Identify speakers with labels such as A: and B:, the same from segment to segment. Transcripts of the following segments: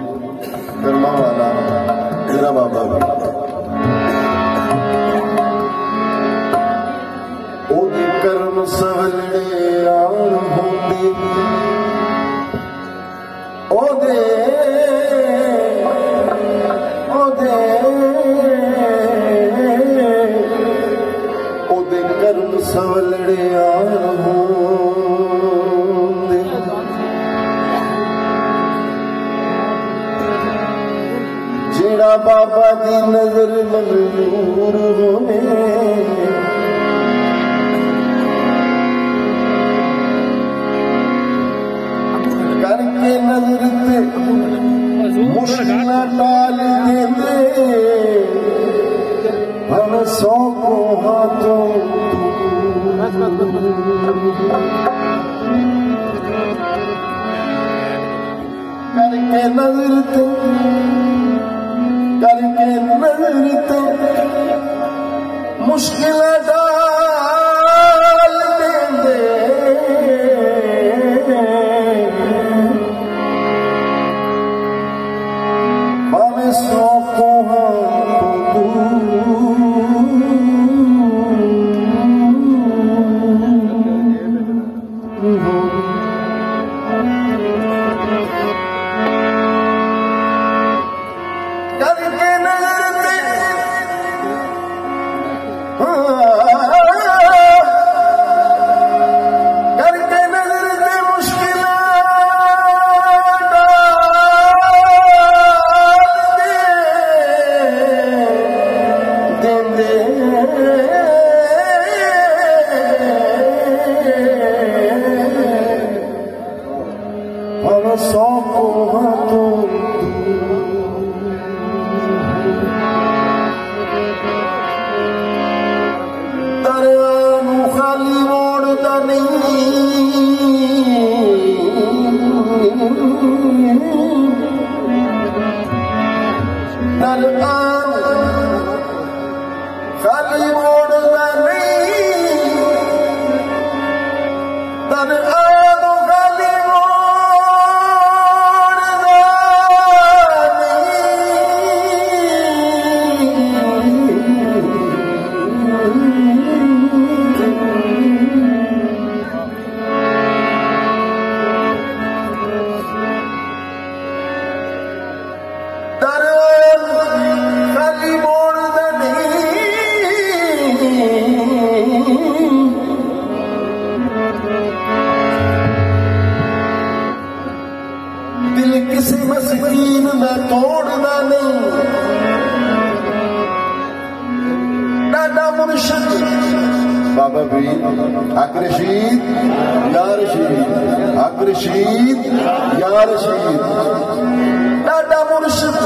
A: कर्मा वाला तेरा बाबा ओदे कर्म सवलड़े आन होंदे ओदे ओदे ओदे कर्म सवलड़े आन होंदे जेड़ा बाबा दी नजर मंजूर होने करके नजर ते मुश्किल टाल देंदे हम सौ को हाथों करके नजर ते मुश्किल डाल देंदे भावे सौ को बाबा भी अग्रशीद या रशीद अग्रशीद या रशीद डाडा मुर्शिद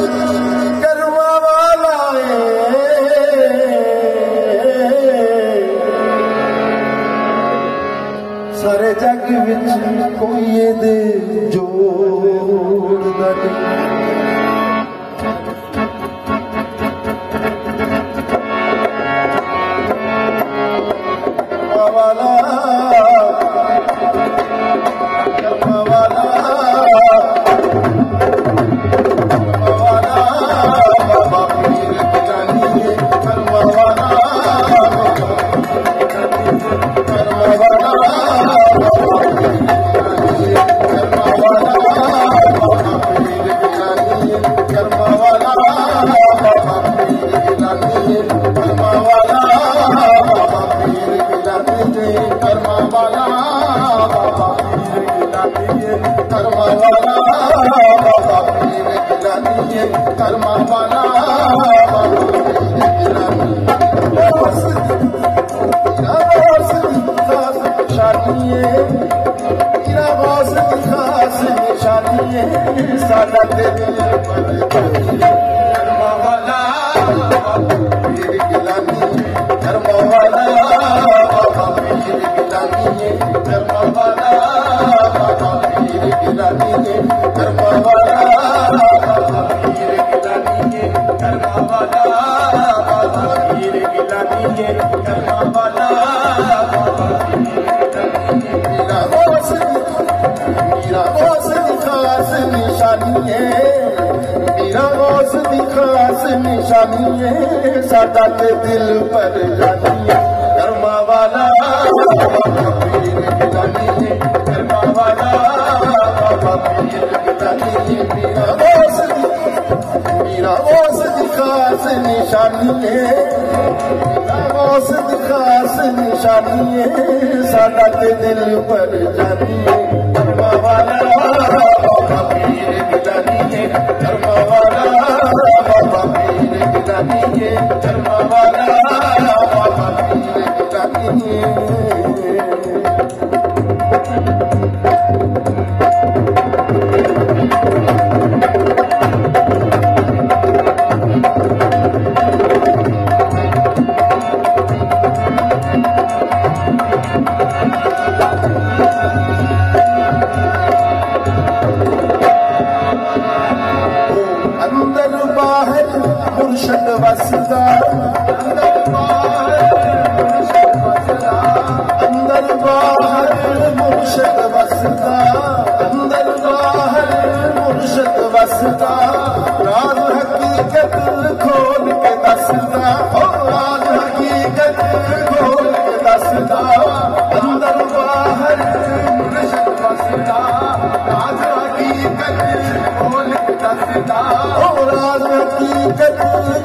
A: करवा वाला सारे जग विच कोई दे जोड़ नहीं निशानी है सादा के दिल पर जानी है कर्मा वाला बाबा पीर गिलानी है कर्मा वाला बाबा पीर गिलानी है मेरा गौस दी खास निशानी है मेरा गौस दी खास निशानी है सादा के दिल पर जानी है कर्मा वाला बाबा पीर गिलानी है कर्मा वाला बाबा पीर गिलानी है कर्मा वाला बाबा पीर गिलानी है मुर्शद वसदा अंदर बाहर मुर्शद वसदा अंदर बाहर मुर्शद वसदा राज हकीकत खोल के दसदा राज हकीकत खोल के दसदा अंदर बाहर मुर्शद वसदा राज हकीकत खोल के दसदा राज हकीकत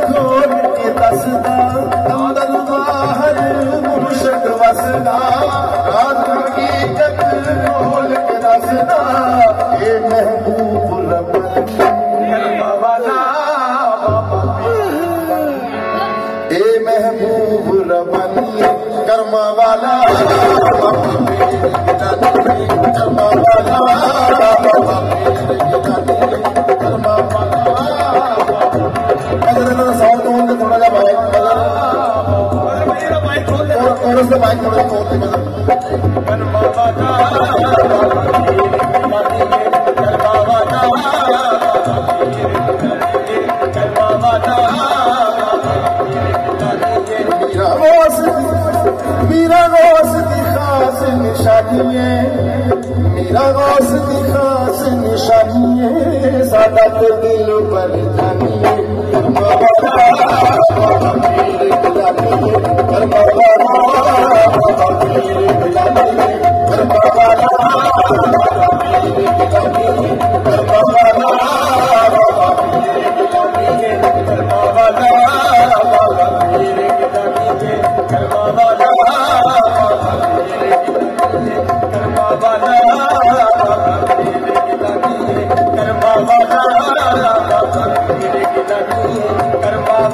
A: खोल के दसदा अंदर बाहर मुर्शद वसदा राज हकीकत खोल के दसदा ये महबूब कर्मा वाला ए महबूब रबनी कर्मा वाला कर्मा वाला कर्मा वाला साउंड खोल के थोड़ा सा बाइक और उससे बाइक थोड़ा खोल के मेरा गौस की खास निशानी है मेरा गौस की खास निशानी है सादा के दिल पर जानी है कर्मा वाला बाबा पीर गिलानी है कर्मा वाला बाबा पीर गिलानी है कर्मा वाला बाबा पीर गिलानी है कर्मा वाला बाबा पीर गिलानी है कर्मा वाला बाबा पीर गिलानी है कर्मा वाला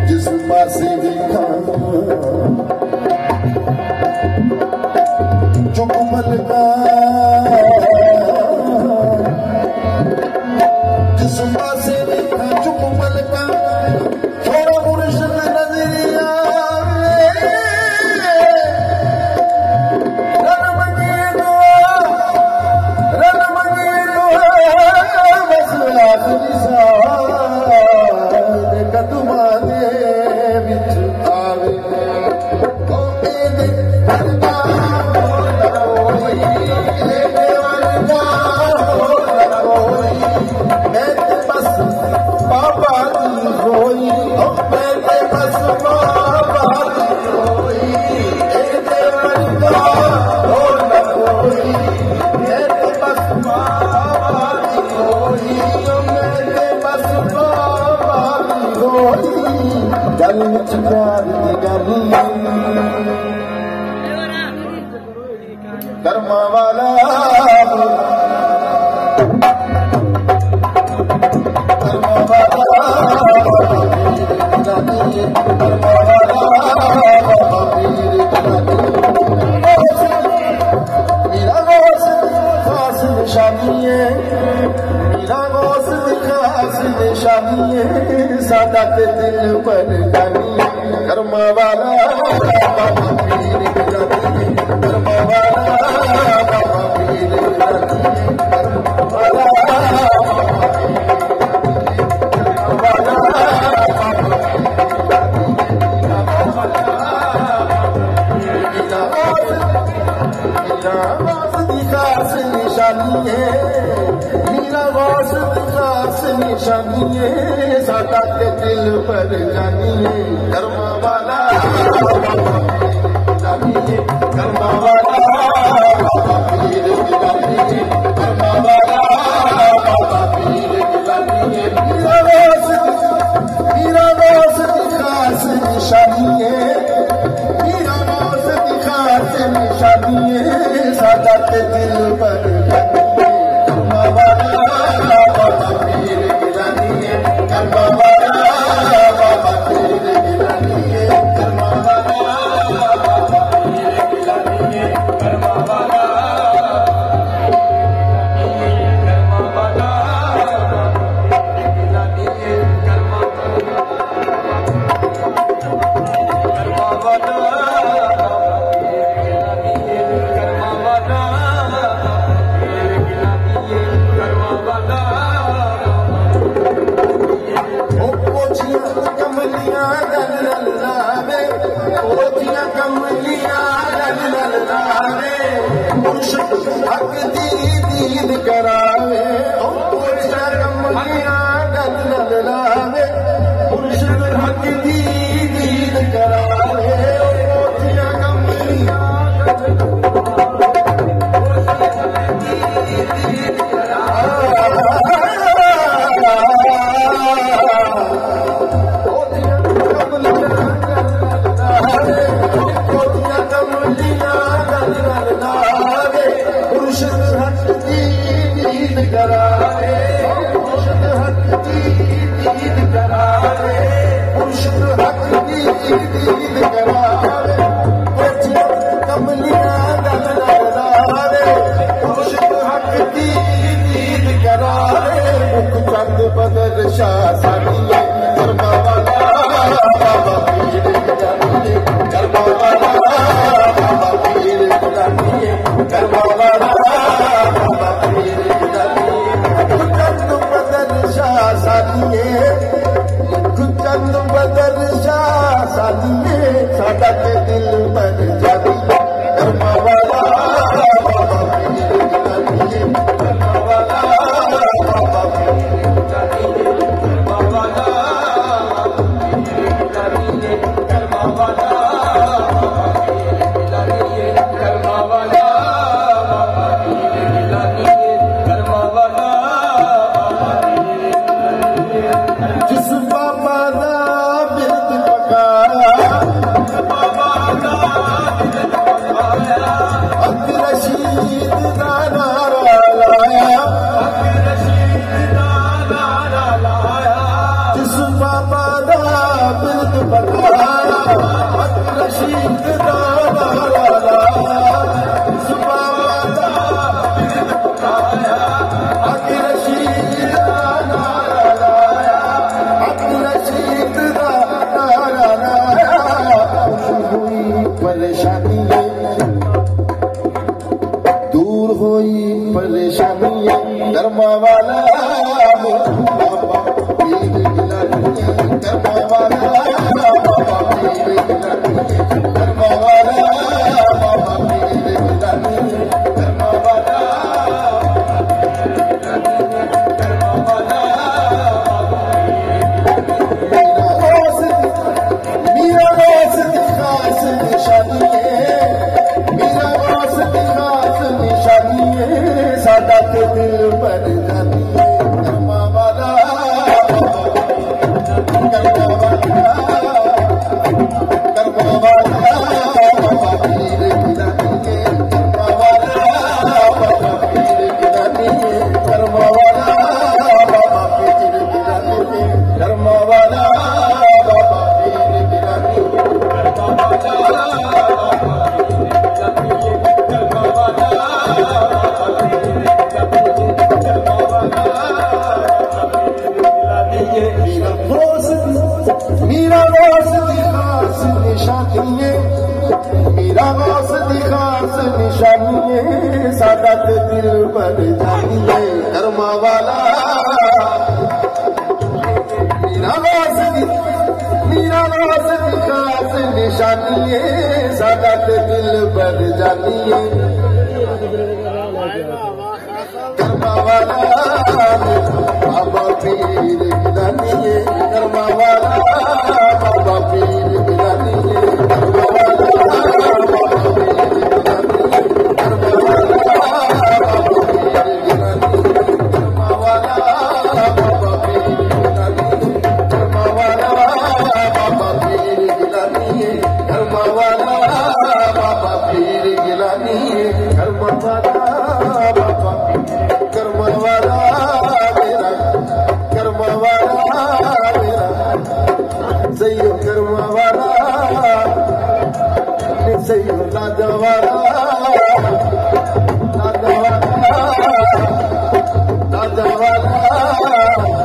A: जिस पासे देखा चुकमल का जिस पासे देखा चुकमल का थोड़ा मुर्शिद नजरिया कर्मा वाला सादा के दिल पर जानी कर्मा वाला बाबा पीर जानी कर्मा वाला बाबा पीर जानी कर्मा वाला निशानिए सादा के दिल पर जानिए कर्मा वाला जानिए कर्मा वाला बाबा पीर जानिए कर्मा वाला बाबा पीर जानिए मीरा रोज खास निशानिए मीरा रोज खास निशानिए सादा के दिल पर जानिए कर्मा वाला बाबा पीर कर्मा वाला बाबा पीर गिलानिए कर्मा वाला बाबा पीर गिलानिए कर्मा वाला कर्मा वाला गिलानिए कर्मा वाला गिलानिए कर्मा वाला हक दीद करावे कमलियां गल लावे मुर्शिद हक दीद करावे कमलियां बदल शाह सानिए कर्मा वाला बाबा पीर जानिए कर्मा वाला बाबा पीर जानिए कर्मा वाला बाबा पीर जानिए चंद बदल शाह सानिए चंद बदल शाह सानिए सादा के दिल पर जानिए कर्मा वाला बाबा पीर जानिए कर्मा वाला बाबा पीर दूर हुई परेशानी कर्मा वाला बाबा पीर गिलानिए कर्मा वाला बाबा पीर गिलानिए कर्मा वाला बाबा पीर गिलानिए कर्मा वाला कर्मा वाला मीरा रोज खास निशानी सादा के दिल पर जानिए कर्मा वाला कर्मा वाला कर्मा वाला बाबा पीर गिलानिए कर्मा वाला जानिए सादा ते दिल पर जानिए कर्मा वाला मीरा नास दी खास निशानी सादा ते दिल पर जानिए कर्मा वाला बाबा पीर गिलानी कर्मा वाला बाबा पीर गिलानी कर्मा वाला बाबा पीर गिलानी कर्मा वाला बाबा पीर गिलानी कर्मा वाला बाबा पीर गिलानी कर्मा वाला बाबा पीर गिलानी कर्मा वाला बाबा कर्मा वाला मेरा कर्मा वाला मेरा सही कर्मा वाला सही राजा वाला राजा वाला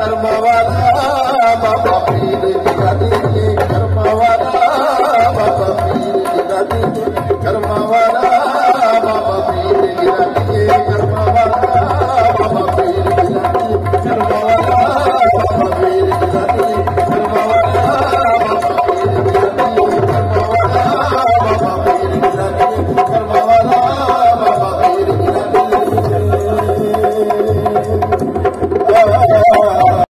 A: कर्मा वाला बाबा पीर गिलानी कर्मा वाला बाबा पीर गिलानी कर्मा वाला बाबा पीर गिलानी कर्मा वाला बाबा पीर गिलानी कर्मा वाला बाबा पीर गिलानी कर्मा वाला बाबा पीर गिलानी कर्मा वाला बाबा पीर गिलानी कर्मा वाला बाबा पीर गिलानी